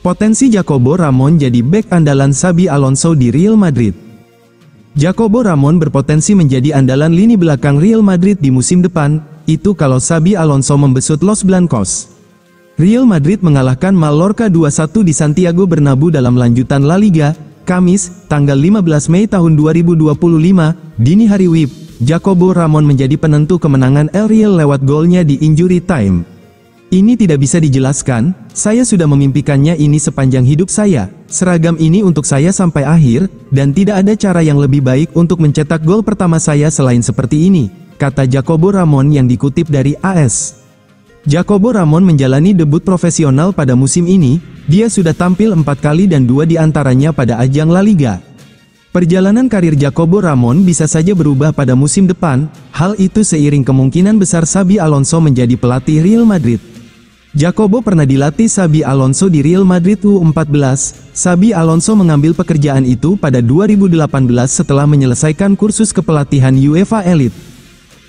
Potensi Jacobo Ramon jadi bek andalan Xabi Alonso di Real Madrid. Jacobo Ramon berpotensi menjadi andalan lini belakang Real Madrid di musim depan, itu kalau Xabi Alonso membesut Los Blancos. Real Madrid mengalahkan Mallorca 2-1 di Santiago Bernabeu dalam lanjutan La Liga, Kamis, tanggal 15 Mei tahun 2025, dini hari WIB. Jacobo Ramon menjadi penentu kemenangan El Real lewat golnya di injury time. Ini tidak bisa dijelaskan, saya sudah memimpikannya ini sepanjang hidup saya, seragam ini untuk saya sampai akhir, dan tidak ada cara yang lebih baik untuk mencetak gol pertama saya selain seperti ini, kata Jacobo Ramon yang dikutip dari AS. Jacobo Ramon menjalani debut profesional pada musim ini, dia sudah tampil 4 kali dan 2 diantaranya pada ajang La Liga. Perjalanan karir Jacobo Ramon bisa saja berubah pada musim depan, hal itu seiring kemungkinan besar Xabi Alonso menjadi pelatih Real Madrid. Jacobo pernah dilatih Xabi Alonso di Real Madrid U14, Xabi Alonso mengambil pekerjaan itu pada 2018 setelah menyelesaikan kursus kepelatihan UEFA Elite.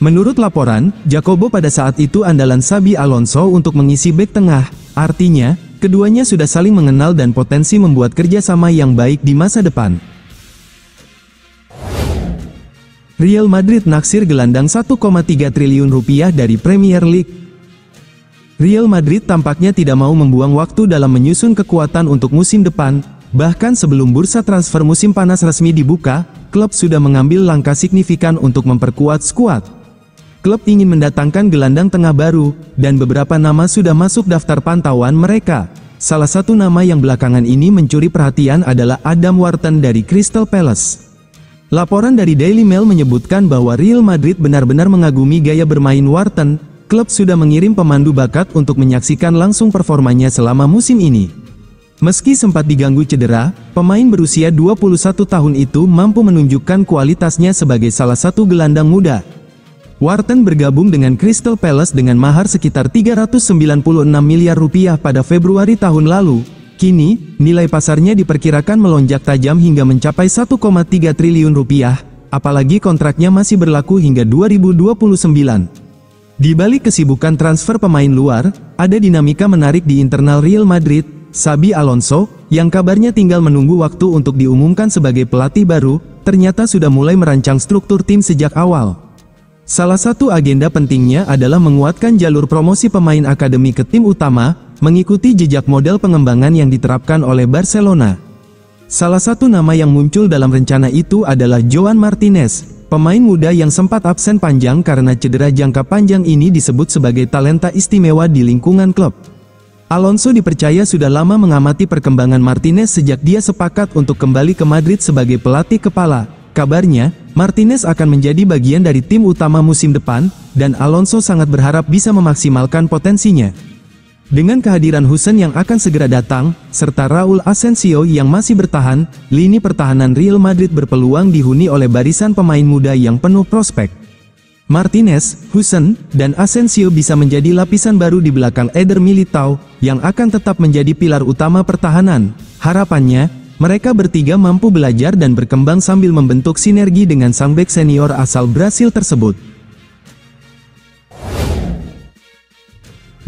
Menurut laporan, Jacobo pada saat itu andalan Xabi Alonso untuk mengisi bek tengah, artinya, keduanya sudah saling mengenal dan potensi membuat kerjasama yang baik di masa depan. Real Madrid naksir gelandang 1,3 triliun rupiah dari Premier League. Real Madrid tampaknya tidak mau membuang waktu dalam menyusun kekuatan untuk musim depan, bahkan sebelum bursa transfer musim panas resmi dibuka, klub sudah mengambil langkah signifikan untuk memperkuat skuad. Klub ingin mendatangkan gelandang tengah baru, dan beberapa nama sudah masuk daftar pantauan mereka. Salah satu nama yang belakangan ini mencuri perhatian adalah Adam Wharton dari Crystal Palace. Laporan dari Daily Mail menyebutkan bahwa Real Madrid benar-benar mengagumi gaya bermain Wharton. Klub sudah mengirim pemandu bakat untuk menyaksikan langsung performanya selama musim ini. Meski sempat diganggu cedera, pemain berusia 21 tahun itu mampu menunjukkan kualitasnya sebagai salah satu gelandang muda. Wharton bergabung dengan Crystal Palace dengan mahar sekitar 396 miliar rupiah pada Februari tahun lalu. Kini, nilai pasarnya diperkirakan melonjak tajam hingga mencapai 1,3 triliun rupiah, apalagi kontraknya masih berlaku hingga 2029. Di balik kesibukan transfer pemain luar, ada dinamika menarik di internal Real Madrid. Xabi Alonso, yang kabarnya tinggal menunggu waktu untuk diumumkan sebagai pelatih baru, ternyata sudah mulai merancang struktur tim sejak awal. Salah satu agenda pentingnya adalah menguatkan jalur promosi pemain akademi ke tim utama, mengikuti jejak model pengembangan yang diterapkan oleh Barcelona. Salah satu nama yang muncul dalam rencana itu adalah Joan Martinez. Pemain muda yang sempat absen panjang karena cedera jangka panjang ini disebut sebagai talenta istimewa di lingkungan klub. Alonso dipercaya sudah lama mengamati perkembangan Martinez sejak dia sepakat untuk kembali ke Madrid sebagai pelatih kepala. Kabarnya, Martinez akan menjadi bagian dari tim utama musim depan, dan Alonso sangat berharap bisa memaksimalkan potensinya. Dengan kehadiran Huijsen yang akan segera datang, serta Raul Asensio yang masih bertahan, lini pertahanan Real Madrid berpeluang dihuni oleh barisan pemain muda yang penuh prospek. Martinez, Huijsen, dan Asensio bisa menjadi lapisan baru di belakang Eder Militao, yang akan tetap menjadi pilar utama pertahanan. Harapannya, mereka bertiga mampu belajar dan berkembang sambil membentuk sinergi dengan sang bek senior asal Brasil tersebut.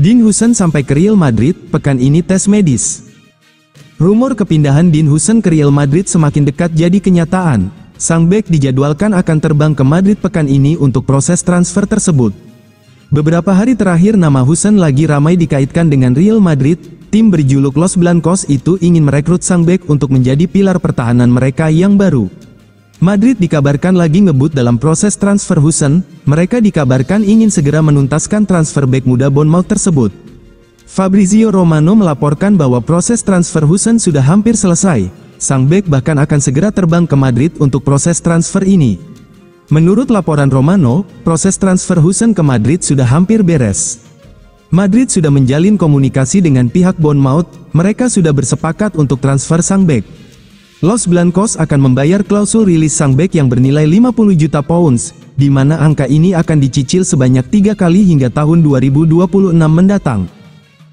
Dean Huijsen sampai ke Real Madrid, pekan ini tes medis. Rumor kepindahan Dean Huijsen ke Real Madrid semakin dekat jadi kenyataan. Sang bek dijadwalkan akan terbang ke Madrid pekan ini untuk proses transfer tersebut. Beberapa hari terakhir nama Huijsen lagi ramai dikaitkan dengan Real Madrid. Tim berjuluk Los Blancos itu ingin merekrut sang bek untuk menjadi pilar pertahanan mereka yang baru. Madrid dikabarkan lagi ngebut dalam proses transfer Huijsen. Mereka dikabarkan ingin segera menuntaskan transfer bek muda Bournemouth tersebut. Fabrizio Romano melaporkan bahwa proses transfer Huijsen sudah hampir selesai. Sang bek bahkan akan segera terbang ke Madrid untuk proses transfer ini. Menurut laporan Romano, proses transfer Huijsen ke Madrid sudah hampir beres. Madrid sudah menjalin komunikasi dengan pihak Bournemouth. Mereka sudah bersepakat untuk transfer sang bek. Los Blancos akan membayar klausul rilis sang bek yang bernilai 50 juta pounds, di mana angka ini akan dicicil sebanyak 3 kali hingga tahun 2026 mendatang.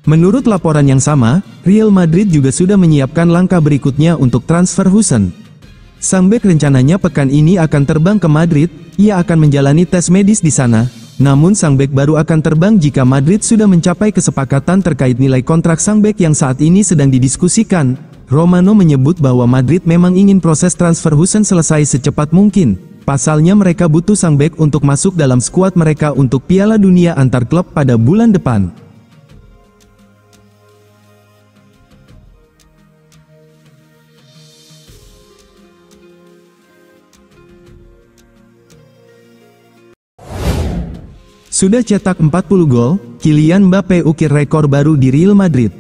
Menurut laporan yang sama, Real Madrid juga sudah menyiapkan langkah berikutnya untuk transfer Huijsen. Sang bek rencananya pekan ini akan terbang ke Madrid, ia akan menjalani tes medis di sana. Namun sang bek baru akan terbang jika Madrid sudah mencapai kesepakatan terkait nilai kontrak sang bek yang saat ini sedang didiskusikan. Romano menyebut bahwa Madrid memang ingin proses transfer Huijsen selesai secepat mungkin. Pasalnya mereka butuh sang bek untuk masuk dalam skuad mereka untuk Piala Dunia antar klub pada bulan depan. Sudah cetak 40 gol, Kylian Mbappé ukir rekor baru di Real Madrid.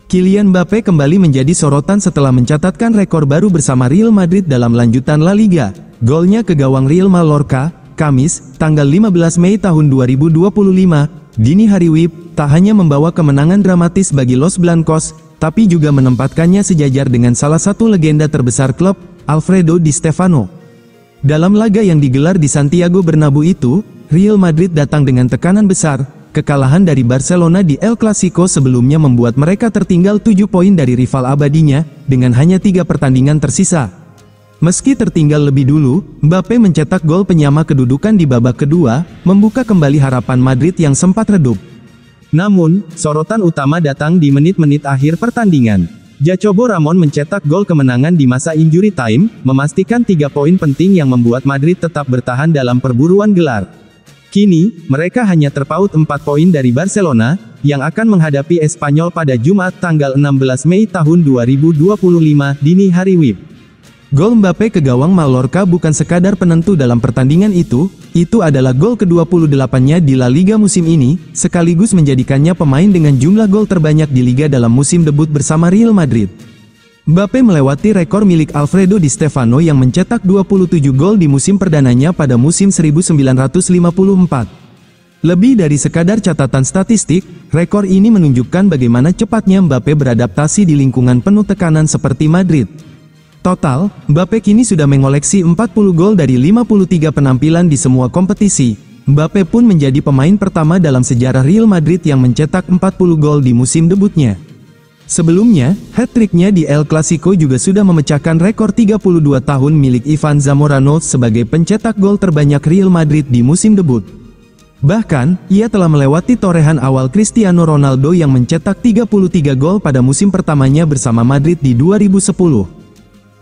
Kylian Mbappé kembali menjadi sorotan setelah mencatatkan rekor baru bersama Real Madrid dalam lanjutan La Liga. Golnya ke gawang Real Mallorca, Kamis, tanggal 15 Mei tahun 2025, dini hari WIB, tak hanya membawa kemenangan dramatis bagi Los Blancos, tapi juga menempatkannya sejajar dengan salah satu legenda terbesar klub, Alfredo Di Stefano. Dalam laga yang digelar di Santiago Bernabeu itu, Real Madrid datang dengan tekanan besar. Kekalahan dari Barcelona di El Clasico sebelumnya membuat mereka tertinggal 7 poin dari rival abadinya, dengan hanya 3 pertandingan tersisa. Meski tertinggal lebih dulu, Mbappé mencetak gol penyama kedudukan di babak kedua, membuka kembali harapan Madrid yang sempat redup. Namun, sorotan utama datang di menit-menit akhir pertandingan. Jacobo Ramon mencetak gol kemenangan di masa injury time, memastikan 3 poin penting yang membuat Madrid tetap bertahan dalam perburuan gelar. Kini, mereka hanya terpaut 4 poin dari Barcelona, yang akan menghadapi Espanyol pada Jumat tanggal 16 Mei tahun 2025 dini hari WIB. Gol Mbappé ke gawang Mallorca bukan sekadar penentu dalam pertandingan itu adalah gol ke-28-nya di La Liga musim ini, sekaligus menjadikannya pemain dengan jumlah gol terbanyak di Liga dalam musim debut bersama Real Madrid. Mbappé melewati rekor milik Alfredo Di Stefano yang mencetak 27 gol di musim perdananya pada musim 1954. Lebih dari sekadar catatan statistik, rekor ini menunjukkan bagaimana cepatnya Mbappé beradaptasi di lingkungan penuh tekanan seperti Madrid. Total, Mbappé kini sudah mengoleksi 40 gol dari 53 penampilan di semua kompetisi. Mbappé pun menjadi pemain pertama dalam sejarah Real Madrid yang mencetak 40 gol di musim debutnya. Sebelumnya, hat-tricknya di El Clasico juga sudah memecahkan rekor 32 tahun milik Ivan Zamorano sebagai pencetak gol terbanyak Real Madrid di musim debut. Bahkan, ia telah melewati torehan awal Cristiano Ronaldo yang mencetak 33 gol pada musim pertamanya bersama Madrid di 2010.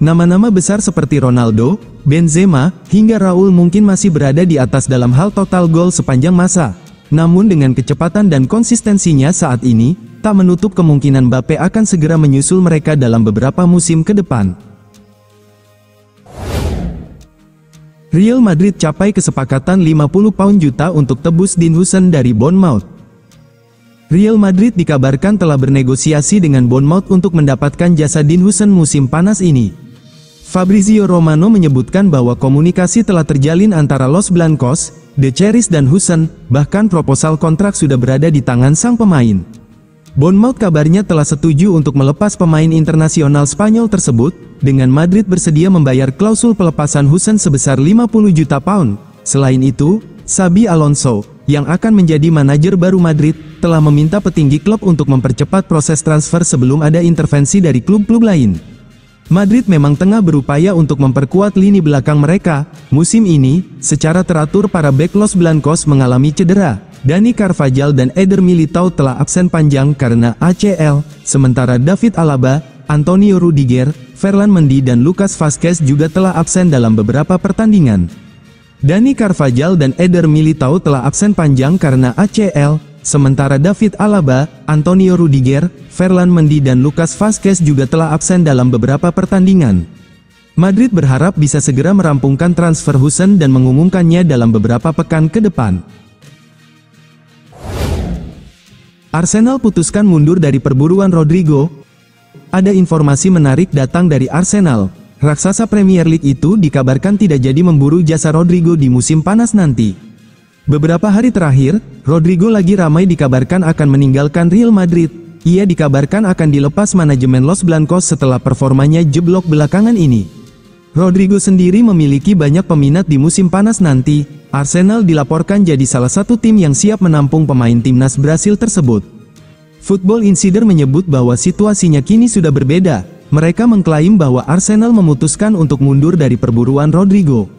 Nama-nama besar seperti Ronaldo, Benzema, hingga Raul mungkin masih berada di atas dalam hal total gol sepanjang masa. Namun dengan kecepatan dan konsistensinya saat ini, tak menutup kemungkinan Mbappé akan segera menyusul mereka dalam beberapa musim ke depan. Real Madrid capai kesepakatan 50 pound juta untuk tebus Dean Huijsen dari Bournemouth. Real Madrid dikabarkan telah bernegosiasi dengan Bournemouth untuk mendapatkan jasa Dean Huijsen musim panas ini. Fabrizio Romano menyebutkan bahwa komunikasi telah terjalin antara Los Blancos, The Cherries dan Huijsen, bahkan proposal kontrak sudah berada di tangan sang pemain. Bournemouth kabarnya telah setuju untuk melepas pemain internasional Spanyol tersebut, dengan Madrid bersedia membayar klausul pelepasan Huijsen sebesar 50 juta pound. Selain itu, Xabi Alonso, yang akan menjadi manajer baru Madrid, telah meminta petinggi klub untuk mempercepat proses transfer sebelum ada intervensi dari klub-klub lain. Madrid memang tengah berupaya untuk memperkuat lini belakang mereka. Musim ini, secara teratur para bek Los Blancos mengalami cedera. Dani Carvajal dan Eder Militao telah absen panjang karena ACL, sementara David Alaba, Antonio Rudiger, Ferland Mendy dan Lucas Vazquez juga telah absen dalam beberapa pertandingan. Dani Carvajal dan Eder Militao telah absen panjang karena ACL, sementara David Alaba, Antonio Rudiger, Ferland Mendy dan Lucas Vazquez juga telah absen dalam beberapa pertandingan. Madrid berharap bisa segera merampungkan transfer Huijsen dan mengumumkannya dalam beberapa pekan ke depan. Arsenal putuskan mundur dari perburuan Rodrigo. Ada informasi menarik datang dari Arsenal. Raksasa Premier League itu dikabarkan tidak jadi memburu jasa Rodrigo di musim panas nanti. Beberapa hari terakhir, Rodrigo lagi ramai dikabarkan akan meninggalkan Real Madrid. Ia dikabarkan akan dilepas manajemen Los Blancos setelah performanya jeblok belakangan ini. Rodrigo sendiri memiliki banyak peminat di musim panas nanti. Arsenal dilaporkan jadi salah satu tim yang siap menampung pemain timnas Brasil tersebut. Football Insider menyebut bahwa situasinya kini sudah berbeda. Mereka mengklaim bahwa Arsenal memutuskan untuk mundur dari perburuan Rodrigo.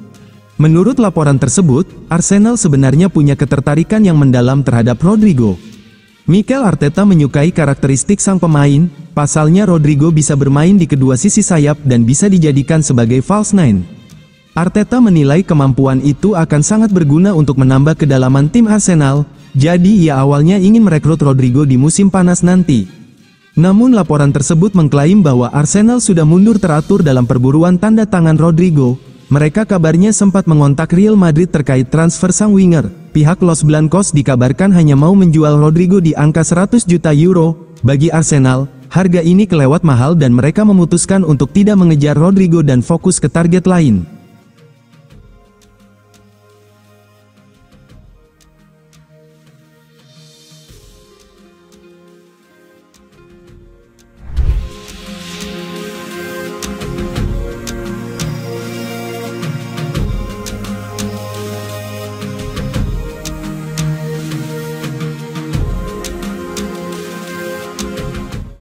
Menurut laporan tersebut, Arsenal sebenarnya punya ketertarikan yang mendalam terhadap Rodrigo. Mikel Arteta menyukai karakteristik sang pemain, pasalnya Rodrigo bisa bermain di kedua sisi sayap dan bisa dijadikan sebagai false nine. Arteta menilai kemampuan itu akan sangat berguna untuk menambah kedalaman tim Arsenal, jadi ia awalnya ingin merekrut Rodrigo di musim panas nanti. Namun laporan tersebut mengklaim bahwa Arsenal sudah mundur teratur dalam perburuan tanda tangan Rodrigo. Mereka kabarnya sempat mengontak Real Madrid terkait transfer sang winger. Pihak Los Blancos dikabarkan hanya mau menjual Rodrigo di angka 100 juta euro. Bagi Arsenal, harga ini kelewat mahal dan mereka memutuskan untuk tidak mengejar Rodrigo dan fokus ke target lain.